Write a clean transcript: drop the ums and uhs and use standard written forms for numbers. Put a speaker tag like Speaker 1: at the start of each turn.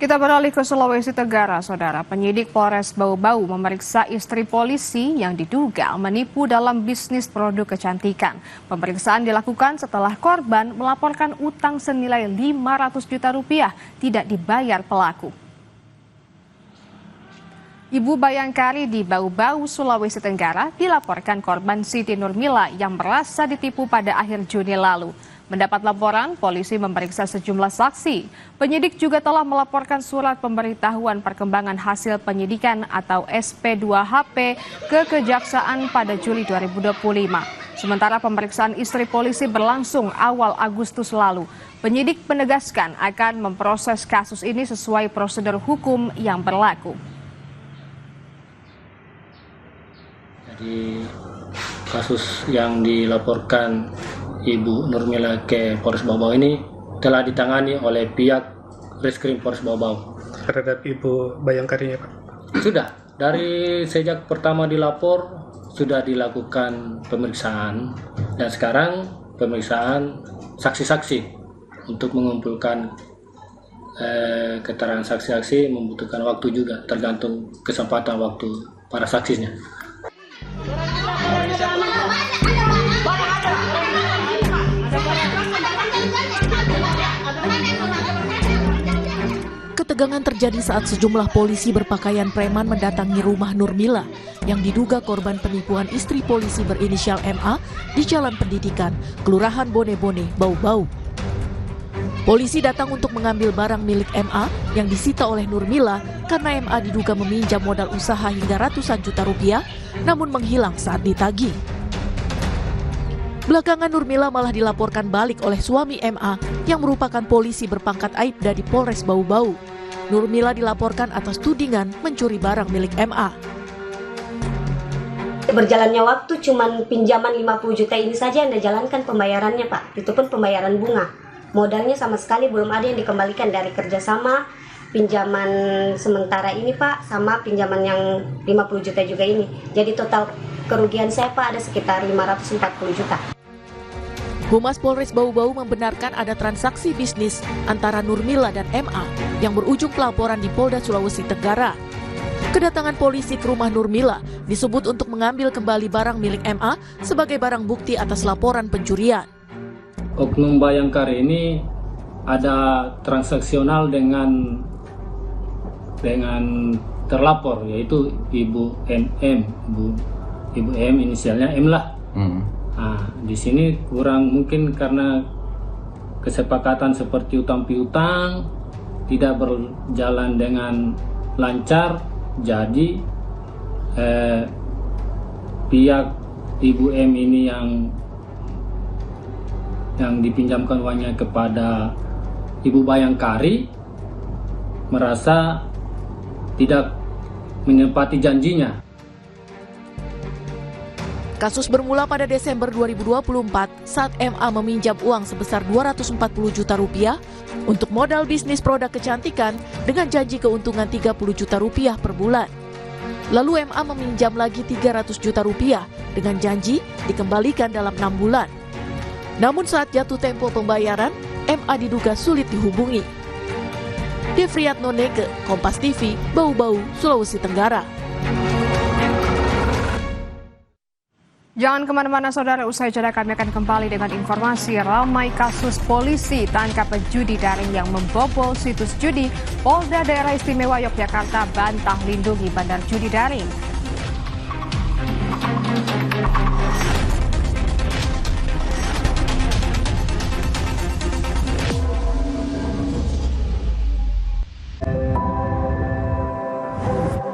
Speaker 1: Kita beralih ke Sulawesi Tenggara, Saudara. Penyidik Polres Bau-Bau memeriksa istri polisi yang diduga menipu dalam bisnis produk kecantikan. Pemeriksaan dilakukan setelah korban melaporkan utang senilai 500 juta rupiah tidak dibayar pelaku. Ibu Bayangkari di Bau-Bau, Sulawesi Tenggara dilaporkan korban Siti Nurmila yang merasa ditipu pada akhir Juni lalu. Mendapat laporan, polisi memeriksa sejumlah saksi. Penyidik juga telah melaporkan surat pemberitahuan perkembangan hasil penyidikan atau SP2HP ke Kejaksaan pada Juli 2025. Sementara pemeriksaan istri polisi berlangsung awal Agustus lalu. Penyidik menegaskan akan memproses kasus ini sesuai prosedur hukum yang berlaku.
Speaker 2: Jadi kasus yang dilaporkan Ibu Nurmila ke Polres Bau-Bau ini telah ditangani oleh pihak Reskrim Polres Bau-Bau.
Speaker 3: Terhadap Ibu Bayangkarinya, Pak?
Speaker 2: Sudah, dari sejak pertama dilapor sudah dilakukan pemeriksaan dan sekarang pemeriksaan saksi-saksi untuk mengumpulkan keterangan saksi-saksi membutuhkan waktu juga tergantung kesempatan waktu para saksinya.
Speaker 4: Ketegangan terjadi saat sejumlah polisi berpakaian preman mendatangi rumah Nurmila yang diduga korban penipuan istri polisi berinisial MA di Jalan Pendidikan, Kelurahan Bone-Bone, Bau-Bau. Polisi datang untuk mengambil barang milik MA yang disita oleh Nurmila karena MA diduga meminjam modal usaha hingga ratusan juta rupiah namun menghilang saat ditagih. Belakangan Nurmila malah dilaporkan balik oleh suami MA yang merupakan polisi berpangkat Aibda di Polres Bau-Bau. Nurmila dilaporkan atas tudingan mencuri barang milik MA.
Speaker 5: Berjalannya waktu cuman pinjaman 50 juta ini saja yang dijalankan pembayarannya, Pak. Itu pun pembayaran bunga. Modalnya sama sekali belum ada yang dikembalikan dari kerjasama pinjaman sementara ini, Pak, sama pinjaman yang 50 juta juga ini. Jadi total kerugian saya, Pak, ada sekitar 540 juta.
Speaker 4: Humas Polres Bau-Bau membenarkan ada transaksi bisnis antara Nurmila dan MA yang berujung pelaporan di Polda Sulawesi Tenggara. Kedatangan polisi ke rumah Nurmila disebut untuk mengambil kembali barang milik MA sebagai barang bukti atas laporan pencurian.
Speaker 2: Oknum Bayangkari ini ada transaksional dengan terlapor, yaitu Ibu MM, Ibu M, inisialnya M lah. Nah, di sini kurang mungkin karena kesepakatan seperti utang piutang tidak berjalan dengan lancar, jadi pihak Ibu M ini yang dipinjamkan uangnya kepada Ibu Bayangkari merasa tidak menepati janjinya.
Speaker 4: Kasus bermula pada Desember 2024 saat MA meminjam uang sebesar 240 juta rupiah untuk modal bisnis produk kecantikan dengan janji keuntungan 30 juta rupiah per bulan. Lalu MA meminjam lagi 300 juta rupiah dengan janji dikembalikan dalam 6 bulan. Namun saat jatuh tempo pembayaran, MA diduga sulit dihubungi. Devriatno Neke, Kompas TV, Bau-Bau, Sulawesi Tenggara.
Speaker 1: Jangan kemana-mana, Saudara. Usai jeda kami akan kembali dengan informasi ramai kasus polisi tangkap judi daring yang membobol situs judi. Polda Daerah Istimewa Yogyakarta bantah lindungi bandar judi daring.